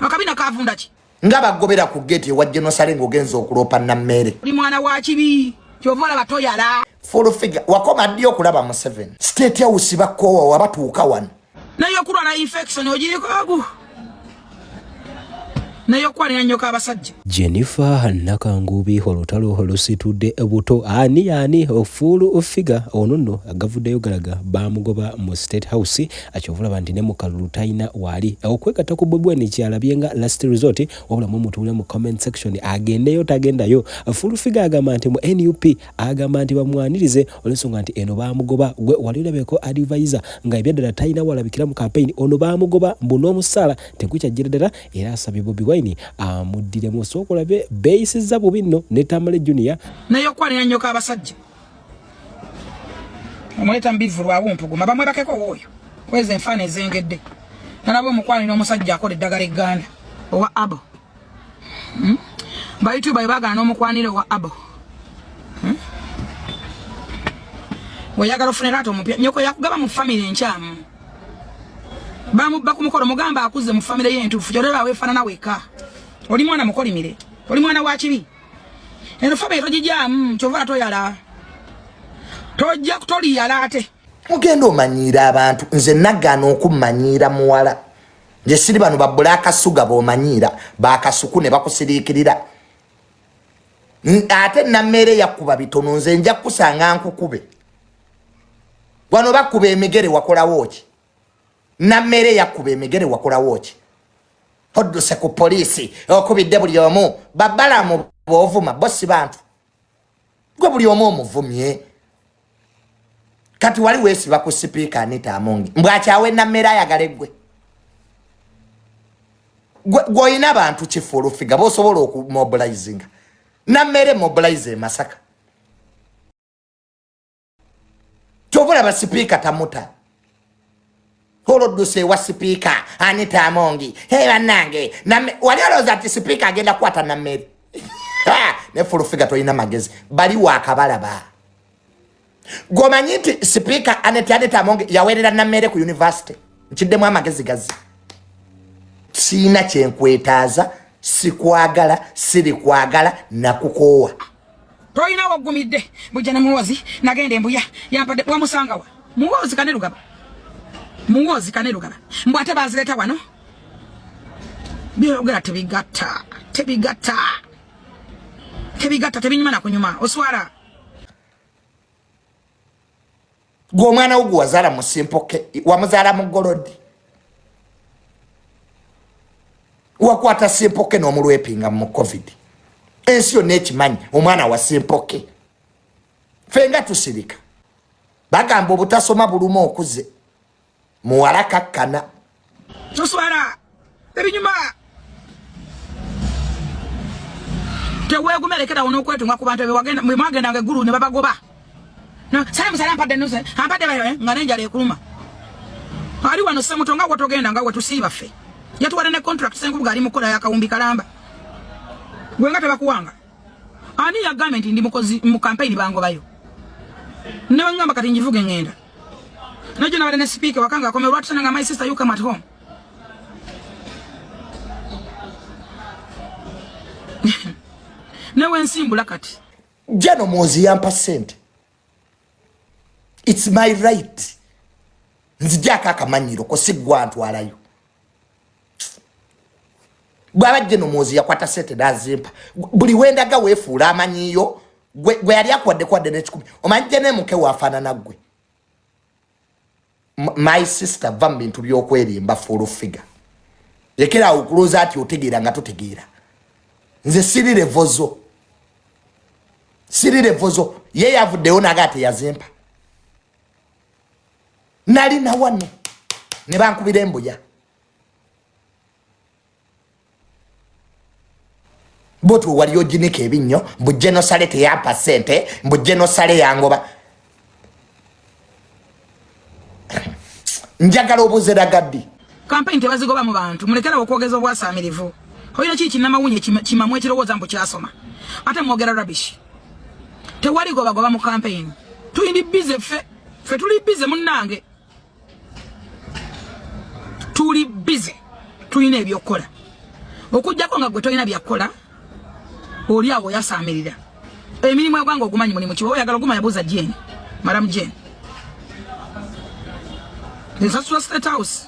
akabina kavunda ki ngaba gobera ku gate wa genocide ngogenza okulopa na mmere oli mwana wa kibi kyovola batoyala Fulfiga wakoma dio okulaba mu 7 Statehouse bakowa wabatuuka wano nayo kulwana infection ogiriko agu nayo kwalina nyoka abasajja Jennifer Nakangubi olutalo olusitudde buto ani Fulfiga onono agavuddeyo galaga Bamugoba mu Statehouse akyovula banti ne mu kalulu tayina wali okwekata ku bwebwe kyalabyenga last resort wabula mu mutule mu comment section agendeyo tagendayo Fulfiga agamba nti mu NUP agamba nti bamwanirize olensonga nti eno Bamugoba gwe walirabeko advisor nga ebyadala tayina walabikira mu campaign ono Bamugoba mbuno omusala tekucha jiradala era asabye Bobi Wine amudire mu sokola be base za bubino ne Tamale Junior nayo kwalina nyoka abasajja omuleta mbivu lwa bumpuguma bamwe bakeko oyo kweze enfane zengedde nalabo mukwalina omusajja akole eddagala egganda owa abo bayitu bayibagana n'omukwanire owa abo oyagala ofunira ato omupya nyoko yakugaba mu family enkyamu bamubba ku mukolo mugamba akuze mu family y'entuufu gyolera weefaanana weka oli mwana mukolimire oli mwana wa kibi eno family togijamu kyova toyala tojja kutoliyala ate mugenda omanyira abantu nze nagana okumanyira muwala nje siri bano babbula akasuga bomanyira bakasuku ne bakusiriikirira ate nammere yakuba bitono nze nja kusanga nkukube wano bakuba emigere wakolawo ki nammere yakuba emigere wakolawo ki odduse ku poliisi okubidde buli omu babbalamu bw'ovuma bosi bantu gwe buli omu omuvumye kati wali weesiba ku sipiika Anita Amongi mbwakyawe nammere ayagale gwe gw'olina abantu ki Fulfiga b'osobola okumobilizinga nammere mobilize Masaka kyobola ba sipiika tamuta Holodduse wa sipiika Anita Amongi bannange wali olowooza nti sipiika agenda kukwata nammere ne Fulfiga tolina magezi bali wakabalaba gomanyi nti sipiika Anita Amongi yaweerera nammere ku university nkiddemu amagezi gazi siina kyenkwetaaza sikwagala siri kwagala nakukoowa toyina wagumidde bujja ne muwozi nagenda embuya yampadde wamusangawa muwozi kanerugaba mbwate bazileta wano byogera tebigatta tebinyuma na kunyuma oswara gw'omwana wo gwewazaala mu Simpoke wamuzaala mu Golodi wakwata Simpoke n'omulwepinga mu COVID ensi yonna ekimanyi omwana wa Simpoke fenga tusirika bagamba obutasoma buluma okuze muwala kakkana toswara ebinyuma teweegumelekera wona okwetunga ku bantu mwemwagendanga eggulu ne babagoba sale musale ampadde nuse ampadde nga nenjala ekuluma ali wano semuto nga wetogenda nga wetusiiba ffe yatuwadde ne contract senkubuga ali mukola yakawumbi kalamba gwenga tebakuwanga ani yagambye nti ndi mukozi mu campaign bangobayo newe ngamba kati njivuge ngenda najo nabadde ne speaker wakanga akomerwa atusanga my sister you come at home newe nsimbula kati jano mozi yampa sente it's my right nzijaka akamanyiro ko sigwa ntwalayo bwabajje no mozi yakwata sente dazimpa buli wendaga wefuula amanyiyo gwe yali akwadde ne 10 omanje ne muke wafaanana gwe my sister vambi ntu byokwerimba Fulfiga yekera okuloza ati otegeera nga totegeera nze sirire vozo ye yavuddeyo nagate yazimpa nali na wano ne bankubira embuya botu wali ojinika ebinnyo bujje no sale teyampa sente bujje no sale yangoba njagala obuzera gaddi campaign tebazigoba mu bantu mulekera okwogeza obwasaamirivu oyina kiki namawunye kimamwe ekirowooza mbu kyasoma ate mwogera rubbish tewali gobagoba mu campaign tuyindi busy ffe tuli busy munnange tuli busy tuyina ebyokukola okujjako nga gwe tolina byakola oli awo yasamirira emirimu egwange ogumanyi mulimu kiwa oyagala ogumanya buuza Jane Madam Jane nsasula Statehouse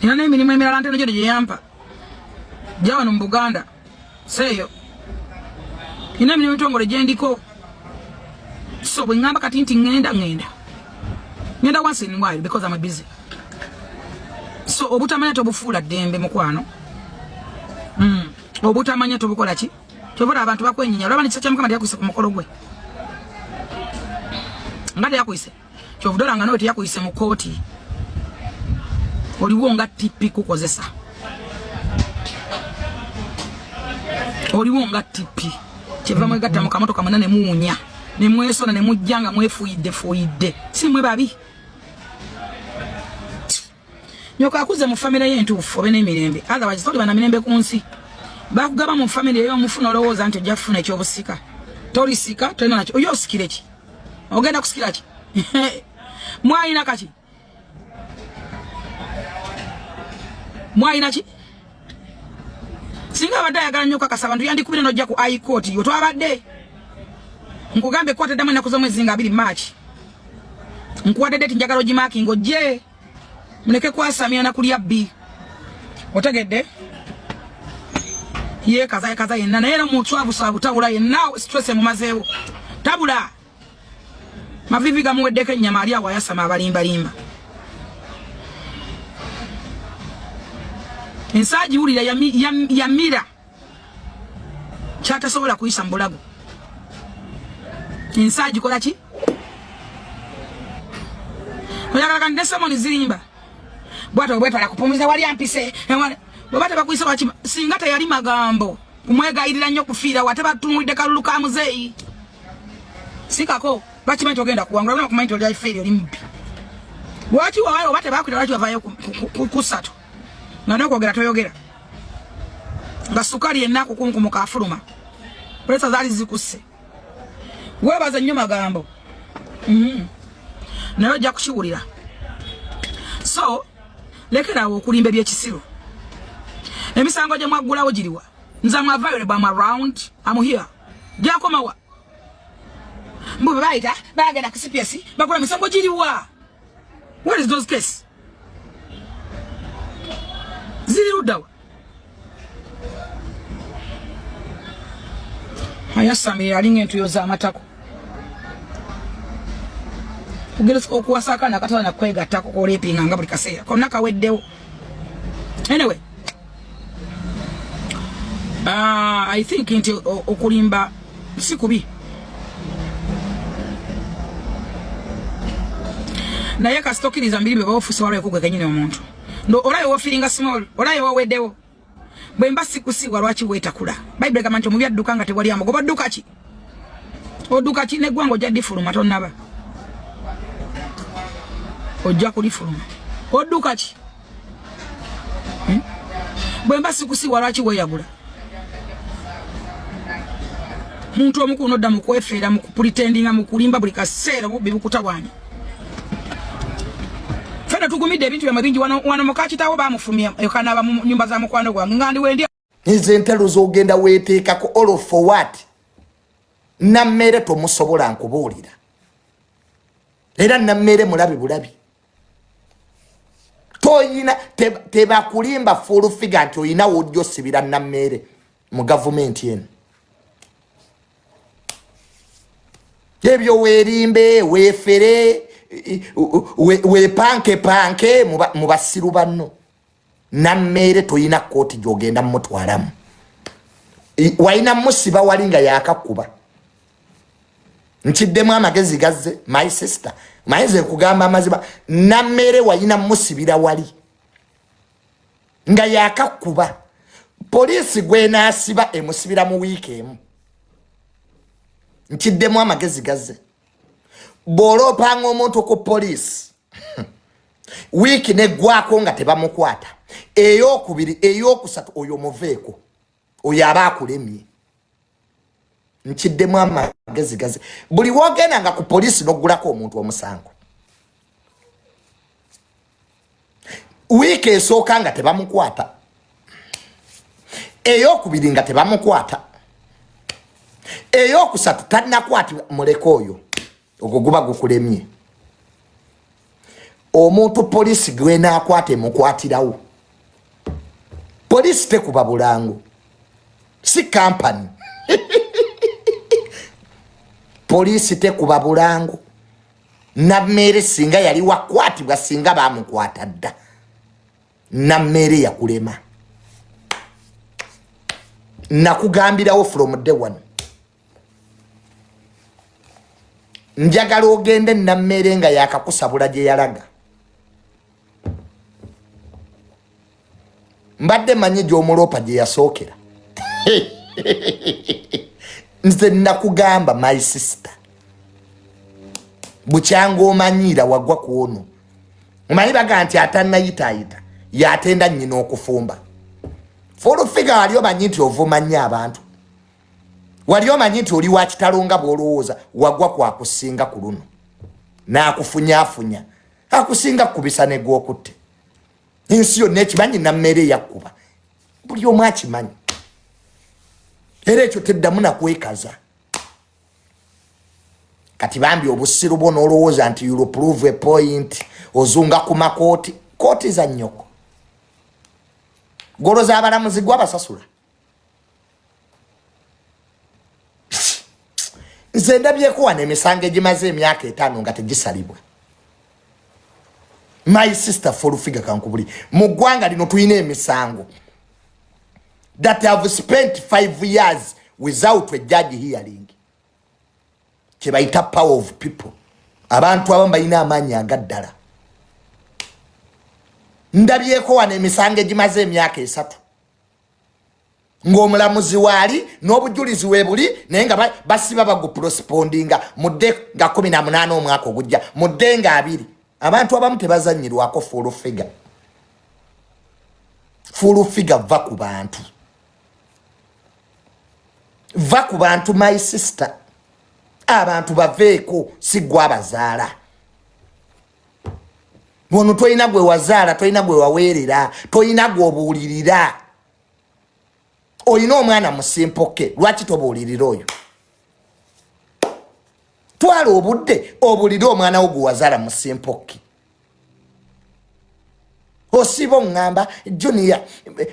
ina n'emirimu emirala ntono gyo gye yampa gya wano mu Buganda seeyo ina emirimu entongole gye ndiko so bwe ngamba kati nti ngenda once in a while because I'm busy so obutamanya tobufuula ddembe mukwano obutamanya tobukola ki kyobula abantu bakwenyinya olaba nekisa kya Mukama teyakuyise ku mukolo gwe nga teyakuyise kyovudola nga nawe teyakuyise mu kooti oliwo nga tipi kukozesa oliwo nga tipi kyeva mwegatta mu kamotoka mwena ne muwunya ne mwesona ne mujja nga mwefuuyidde si mwe babi nyoka akuze mu family y'entuufu obe n'emirembe otherwise toli bana mirembe ku nsi bakugaba mu family ey'omufuna olowooza nti ojja kufuna ekyobusika tolisika tolina nakyo oyo osikire ki ogenda kusikira ki mwayina kaki mwayina ki singa abadde ayagala nnyo kakasa abantu yandikubira n'ojja ku high court yo twabadde nkugambe ekkooti eddamu ennaku z'omwezi nga 2 March nkuwadde date njagala ogimaakinga ojje muleke kwasamya na kulya bbi otegedde ye kaza yenna naye era mutswabusabu tabula yenna stress mumazeewo tabula mavivi gamuweddeko ennyama ali awo ayasama abalimbalimba ensaaji wulira yamira kyatasobola kuyisa mu bulago ensaaji kola ki oyagala kandi ne somoni zirimba bwato bwetwala kupumuza wali ampise bwabate bakuyisa wakima singa teyali magambo kumwegayirira nnyo kufiira wate batunulidde kalulu ka muzeeyi sikako bakimanyi togenda kuwangula bona kumanyi toli ayifeeri oli mubbi lwaki wawayo obate bakwita lwaki wavayo ku ssatu nga nokwogera toyogera nga sukali yenna kukunkumuka afuluma pulesa zaali zikusse webaza nnyo magambo naye ojja kukiwulira so lekerawo okulimba ebyekisiro emisango gye mwaggulawo giriwa nze am available am around am here gyakomawa mbu bebayita bagenda ku CPS bakola emisango giriwa what is those case ziri luddawa ayasamira alinga entuyo z'amatako ugerefuka okuwasa akaana akatono nakwegattako kolepinga nga buli kaseera konna kaweddewo anyway I think nti okulimba si kubi naye kasitokiriza mbiri bwe baofuusi waliwo ekugwe kenyini omuntu ndo olayo wofiringa small olayo waweddewo bwe mba sikusigwa lwaki weetakula bayibuli egamba nti omubi adduka nga tewali amugoba odduka ki odduka ki neggwanga ojja ddifuluma tonnaba ojja kulifuluma odduka ki bwe mba sikusigwa lwaki weeyagula muntu omukulu nodda mu kwefeera mu kupulitendinga mu kulimba buli kaseera obubbi bukutabwanya fena tugumidde ebintu byamwe bingi wano mukakitawo bamufumya yokanaba mu nyumba za mukwano gwange ngandi wendi nze entalo z'ogenda weeteekako all for what nammere tomusobola nkubuulira era nammere mulabi bulabi toyina tebakulimba Fulfiga nti oyina wojja osibira nammere mu gavumenti eno ebyo weerimbe weefere wepanke mu basiru banno nammere toyina kooti gy'ogenda mutwalamu wayina musiba wali nga yakakuba nkiddemu amagezi gazze my sister mayinza nkugamba amazima nammere wayina musibira wali nga yakakuba poliisi gwenaasiba emusibira mu wiiki emu nkiddemu amagezi gazze bw'oloopanga omuntu ku poliisi wiiki neggwako nga tebamukwata eyokubiri eyokusatu oyo muveeko oyo aba akulemye nkiddemu amagezi gazze buli woogenda nga ku poliisi n'oggulako omuntu omusango Week esooka nga tebamukwata. Eyokubiri nga tebamukwata. Eyokusatu tannakwati muleka oyo. Ogwo guba gukulemye. Omuntu polisi gwe naakwate mukwatirawo. Polisi tekuba bulango. Si company. Polisi tekuba bulango. Nammere singa yali wakwatibwa singa bamukwata dda. Nammere yakulema. Nakugambirawo from day one. Njagala ogende nammere nga yakakusabula gye yalaga. Mbadde manyi gy'omulopa gye yasookera. Nze nakugamba my sister. Bukyanga omanyiira wagwa ku ono. Omanyi baga nti atannayitaayita yatenda nnyina okufumba. Fulfiga wali omanyi nti ovumanya abantu. Wali omanyi nti oli wa kitalo nga bw'olowooza wagwa kwakusinga ku luno. N'akufunyaafunya. Akusinga kubisa ne gw'okutte. Ensi yonna ekimanyi nammere yakkuba. Buli omu akimanyi. Era ekyo teddamu nakwekaza. Kati bambi obusiru bwo n'olowooza nti you'll prove a point. Ozunga ku makooti. Kooti za nnyoko. Golo z'abalamuzi gw'abasasula. Nze ndabyeko wano emisango egimaze emyaka 5 nga tegisalibwa. My sister Fulfiga kankubuli. Mu ggwanga lino tulina emisango that have spent 5 years without a judge hearing. Kyebayita power of people. Abantu abamu balina amaanyi agaddala. Ndabyeko wano emisango egimaze emyaka 3. Ng'omulamuzi waali n'obujulizi weebuli naye nga basiba baguprospondinga mudde nga 18 omwaka ogujja mudde nga 2. Abantu abamu tebazanyirwako Fulfiga. Fulfiga va ku bantu. Va ku bantu my sister. Abantu baveeko si gwe abazaala. Wono toyina gwe wazaala, toyina gwe waweerera, toyina gwe obuulirira. Oyina omwana musimpoke, lwaki tobuulirira oyo? Twala obudde obuulirira omwana wo gwe wazaala musimpoke. Osibo ngamba Junior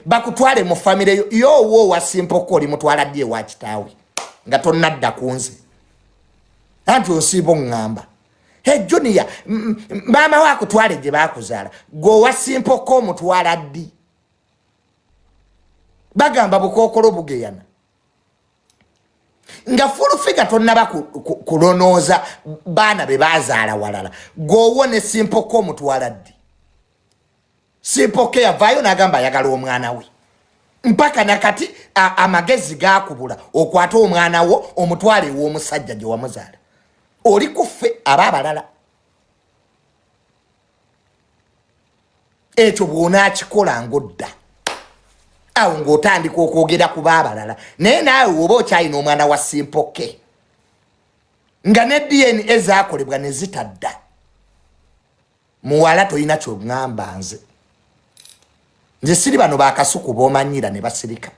bakutwale mu family yo wo wasimpoke oli mutwala ddi wa kitaawe nga tonnadda kunze. Anti osibo ngamba Junior mama wako twale gye bakuzaala go wasimpoke omutwala ddi. Bagamba bukokolo bugeyana. Nga Fulfiga tonnaba kulonooza baana be bazaala walala. Gowone simpoke omutwala ddi. Simpoke yavaayo n'agamba ayagala omwana we. Mpaka nakati amagezi gaakubula okwata omwana wo omutwale w'omusajja gye wamuzaala. Oli kuffe abaabalala. Ekyo bw'onaakikola ng'odda. Awo ng'otandika okwogera ku baabalala. Naye naawe oba okyalina omwana wa simpoke. Nga ne DNA zaakolebwa ne zitadda. Muwala toyina ky'oŋŋamba nze. Nze siri bano baakasuku b'omanyira ne basirika.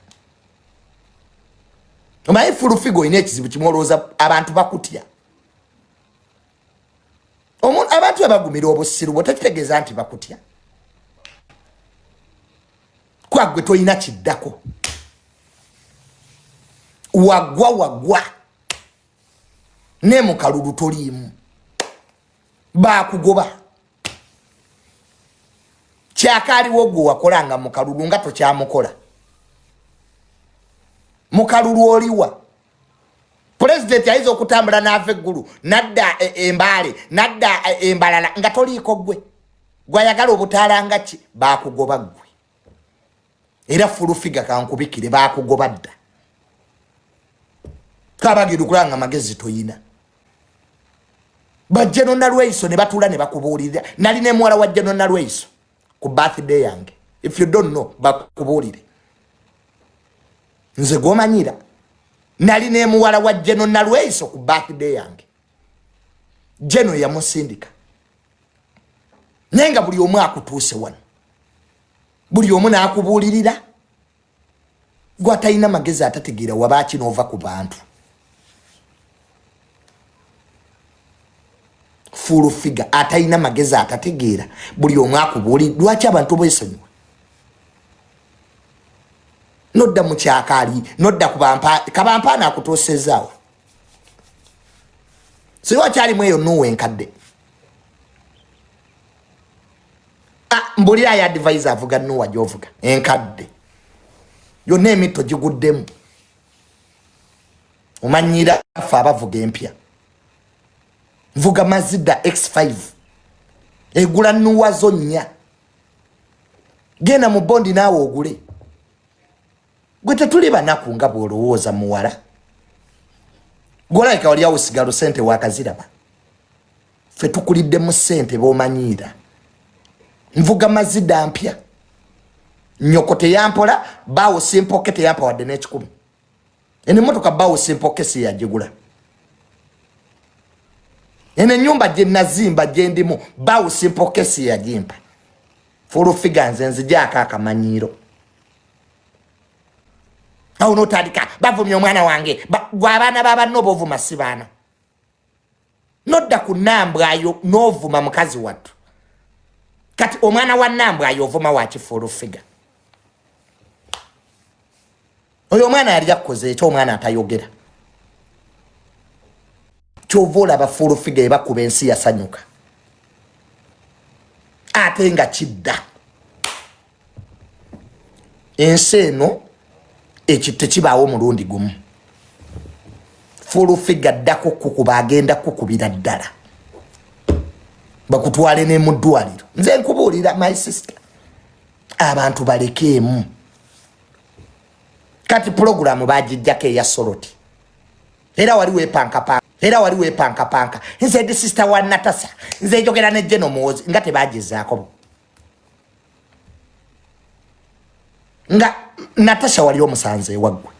Omanyi Fulfiga olina ekizibu kimu olowooza abantu bakutya. Abantu abagumira obusiru bwo tekitegeeza nti bakutya. Kwagwe toyina kiddako. Wagwa. Ne mu kalulu toliimu. Baakugoba. Kyakaaliwo gwe wakolanga mu kalulu nga tokyamukola. Mu kalulu oliwa. President yaiza okutambula n'ava eggulu nadda embaale nadda embalala nga toliiko gwe. Gwayagala obutaalanga ki baakugoba gwe. Era Fulfiga kankubikire baakugoba dda. Kabagiru kulanga magezi toyina. Bajjeno Nalweiso ne batula ne bakubuulira. Nali ne muwala wa Jeno Nalweiso ku birthday yange. If you don't know bakubuulire. Nze gw'omanyira. Nali ne muwala wa Jeno Nalweiso ku birthday yange. Jeno yamusindika. Nenga buli omu akutuuse wano. buli omu n'akubuulirira gwe atalina magezi atategeera waba kinova ku bantu. Fulfiga atalina magezi atategeera buli omu akubuulira. Lwaki abantu beesonyiwa? Nodda mu kyakaali, nodda ku kabampaana akutuusezaawo. So wakyalimu eyo nuwe enkadde. Mbulira ya advisor avuga nuwa gy'ovuga enkadde. Yonna emitto giguddemu. Omanyira afa abavuga empya. Vuga Mazda X5. Egula nuwa zo nnya. Genda mu bondi naawe ogule. Gwe tetuli banaku nga bw'olowooza muwala. Golaika oli awo sigalo sente wakaziraba. Ffe tukulidde mu sente b'omanyiira. Nvuga Mazda mpya. Nyoko teyampola, bawo simpoke teyampa wadde n'ekikumi. Ene motoka bawo simpoke si yagigula. Ene nyumba gye nazimba gye ndimu bawo simpoke si yagimpa. Fulfiga nze nzijako akamanyiiro. Awo notandika bavumye omwana wange gwabaana babanno bovuma si baana. Nodda ku nnambwayo n'ovuma mukazi wattu. Kati omwana wa nnambwayo ovuma wa Fulfiga. Oyo omwana yali yakoze ekyo omwana atayogera. Kyova olaba Fulfiga ebakuba ensi yasanyuka. Ate nga kidda. Ensi eno ekitto kibaawo mulundi gumu. Fulfiga ddako kukuba agenda kukubira ddala. Bakutwale ne mu ddwaliro. Nze nkubuulira my sister. Abantu balekeemu. Kati programu bagijjako eya Soroti. Era wali wepanka. Nze di sister wa Natasha. Nze njogera ne Jeno Muwozi nga tebagizaako. Nga Natasha wali omusanze waggwe.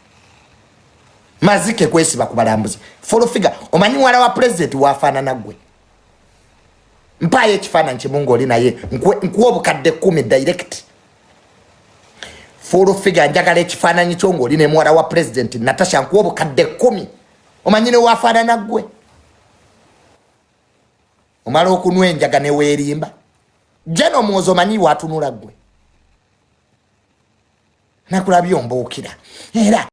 Mazike kwesiba ku balambuzi. Fulfiga omanyi wala wa president wafaanana gwe. Mpaye ekifaananyi kimungu oli naye nkuwa obukadde 10 direct. Fulfiga njagala ekifaananyi kyo ng'oli ne muwala wa president Natasha nkuwa obukadde 10. Omanyi ne wafaanana gwe. Omala okunwa enjaga ne weerimba. Jeno Muwozi omanyi waatunula gwe. Nakulabye ombuukira. Era